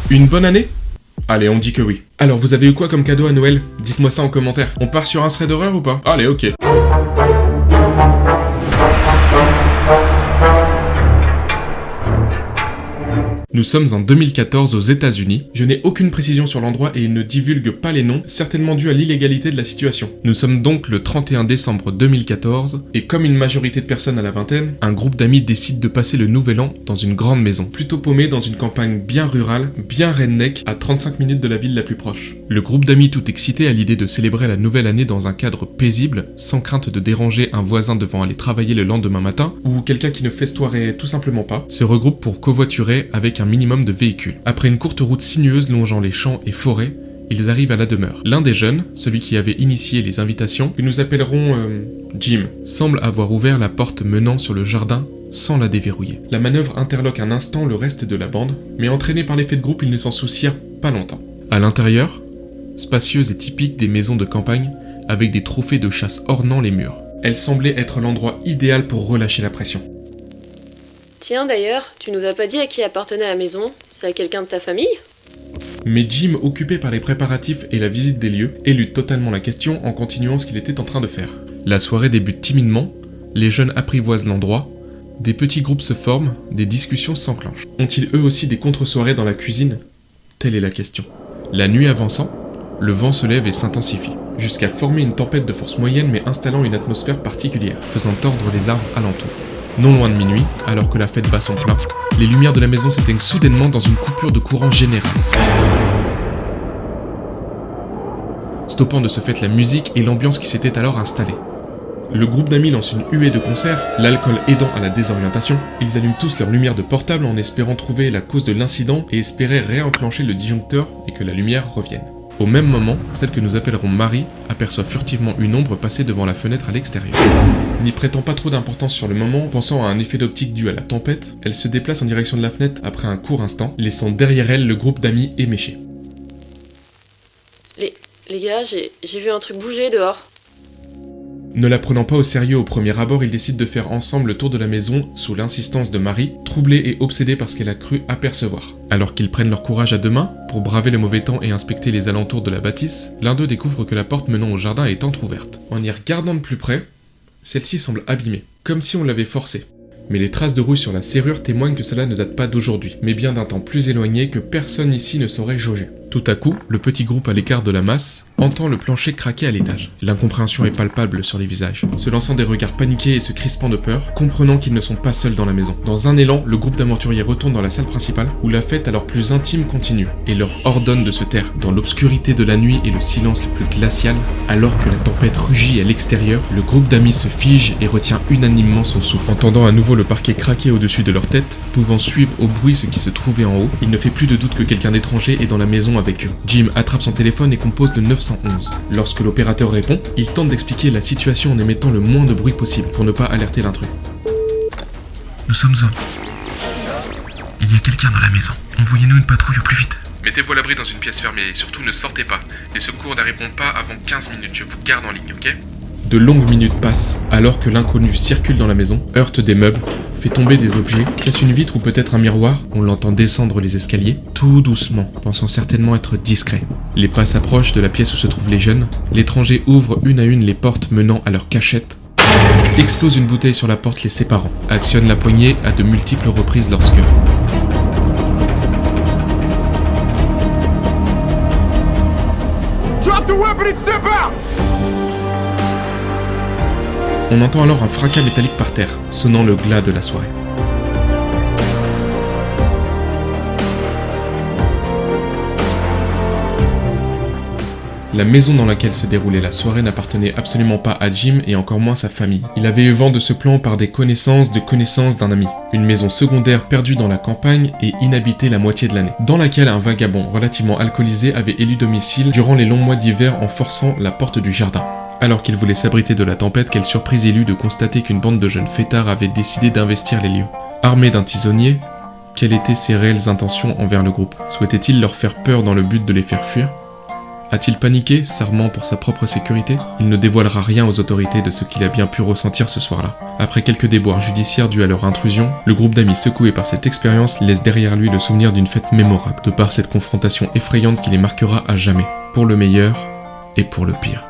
Une bonne année ? Allez, on dit que oui. Alors, vous avez eu quoi comme cadeau à Noël ? Dites-moi ça en commentaire. On part sur un thread d'horreur ou pas ? Allez, ok. Nous sommes en 2014 aux États-Unis. Je n'ai aucune précision sur l'endroit et il ne divulgue pas les noms, certainement dû à l'illégalité de la situation. Nous sommes donc le 31 décembre 2014 et comme une majorité de personnes à la vingtaine, un groupe d'amis décide de passer le nouvel an dans une grande maison, plutôt paumée dans une campagne bien rurale, bien redneck, à 35 minutes de la ville la plus proche. Le groupe d'amis tout excité à l'idée de célébrer la nouvelle année dans un cadre paisible, sans crainte de déranger un voisin devant aller travailler le lendemain matin, ou quelqu'un qui ne festoierait tout simplement pas, se regroupe pour covoiturer avec un minimum de véhicules. Après une courte route sinueuse longeant les champs et forêts, ils arrivent à la demeure. L'un des jeunes, celui qui avait initié les invitations, que nous appellerons Jim, semble avoir ouvert la porte menant sur le jardin sans la déverrouiller. La manœuvre interloque un instant le reste de la bande, mais entraînés par l'effet de groupe, ils ne s'en soucièrent pas longtemps. À l'intérieur, spacieuse et typique des maisons de campagne, avec des trophées de chasse ornant les murs. Elle semblait être l'endroit idéal pour relâcher la pression. Tiens d'ailleurs, tu nous as pas dit à qui appartenait la maison ? C'est à quelqu'un de ta famille ? Mais Jim, occupé par les préparatifs et la visite des lieux, élude totalement la question en continuant ce qu'il était en train de faire. La soirée débute timidement, les jeunes apprivoisent l'endroit, des petits groupes se forment, des discussions s'enclenchent. Ont-ils eux aussi des contre-soirées dans la cuisine ? Telle est la question. La nuit avançant, le vent se lève et s'intensifie, jusqu'à former une tempête de force moyenne mais installant une atmosphère particulière, faisant tordre les arbres alentour. Non loin de minuit, alors que la fête bat son plein, les lumières de la maison s'éteignent soudainement dans une coupure de courant générale, stoppant de ce fait la musique et l'ambiance qui s'était alors installée. Le groupe d'amis lance une huée de concert, l'alcool aidant à la désorientation. Ils allument tous leur lumière de portable en espérant trouver la cause de l'incident et espérer réenclencher le disjoncteur et que la lumière revienne. Au même moment, celle que nous appellerons Marie aperçoit furtivement une ombre passer devant la fenêtre à l'extérieur. N'y prêtant pas trop d'importance sur le moment, pensant à un effet d'optique dû à la tempête, elle se déplace en direction de la fenêtre après un court instant, laissant derrière elle le groupe d'amis éméchés. Les gars, j'ai vu un truc bouger dehors. Ne la prenant pas au sérieux au premier abord, ils décident de faire ensemble le tour de la maison sous l'insistance de Marie, troublée et obsédée par ce qu'elle a cru apercevoir. Alors qu'ils prennent leur courage à deux mains, pour braver le mauvais temps et inspecter les alentours de la bâtisse, l'un d'eux découvre que la porte menant au jardin est entrouverte. En y regardant de plus près, celle-ci semble abîmée, comme si on l'avait forcée. Mais les traces de rouille sur la serrure témoignent que cela ne date pas d'aujourd'hui, mais bien d'un temps plus éloigné que personne ici ne saurait jauger. Tout à coup, le petit groupe à l'écart de la masse entend le plancher craquer à l'étage. L'incompréhension est palpable sur les visages, se lançant des regards paniqués et se crispant de peur, comprenant qu'ils ne sont pas seuls dans la maison. Dans un élan, le groupe d'aventuriers retourne dans la salle principale, où la fête à leur plus intime continue, et leur ordonne de se taire. Dans l'obscurité de la nuit et le silence le plus glacial, alors que la tempête rugit à l'extérieur, le groupe d'amis se fige et retient unanimement son souffle. Entendant à nouveau le parquet craquer au-dessus de leur tête, pouvant suivre au bruit ce qui se trouvait en haut, il ne fait plus de doute que quelqu'un d'étranger est dans la maison avec eux. Jim attrape son téléphone et compose le 911. Lorsque l'opérateur répond, il tente d'expliquer la situation en émettant le moins de bruit possible pour ne pas alerter l'intrus. Nous sommes il y a quelqu'un dans la maison. Envoyez-nous une patrouille au plus vite. Mettez-vous à l'abri dans une pièce fermée et surtout ne sortez pas. Les secours ne répondent pas avant 15 minutes, je vous garde en ligne, ok ? De longues minutes passent, alors que l'inconnu circule dans la maison, heurte des meubles, fait tomber des objets, casse une vitre ou peut-être un miroir, on l'entend descendre les escaliers, tout doucement, pensant certainement être discret. Les pas s'approchent de la pièce où se trouvent les jeunes, l'étranger ouvre une à une les portes menant à leur cachette, explose une bouteille sur la porte les séparant, actionne la poignée à de multiples reprises lorsque... Drop the weapon and step out! On entend alors un fracas métallique par terre, sonnant le glas de la soirée. La maison dans laquelle se déroulait la soirée n'appartenait absolument pas à Jim et encore moins sa famille. Il avait eu vent de ce plan par des connaissances d'un ami. Une maison secondaire perdue dans la campagne et inhabitée la moitié de l'année, dans laquelle un vagabond relativement alcoolisé avait élu domicile durant les longs mois d'hiver en forçant la porte du jardin. Alors qu'il voulait s'abriter de la tempête, quelle surprise il eut de constater qu'une bande de jeunes fêtards avait décidé d'investir les lieux. Armé d'un tisonnier, quelles étaient ses réelles intentions envers le groupe ? Souhaitait-il leur faire peur dans le but de les faire fuir ? A-t-il paniqué, s'armant pour sa propre sécurité? Il ne dévoilera rien aux autorités de ce qu'il a bien pu ressentir ce soir-là. Après quelques déboires judiciaires dus à leur intrusion, le groupe d'amis secoué par cette expérience laisse derrière lui le souvenir d'une fête mémorable, de par cette confrontation effrayante qui les marquera à jamais, pour le meilleur et pour le pire.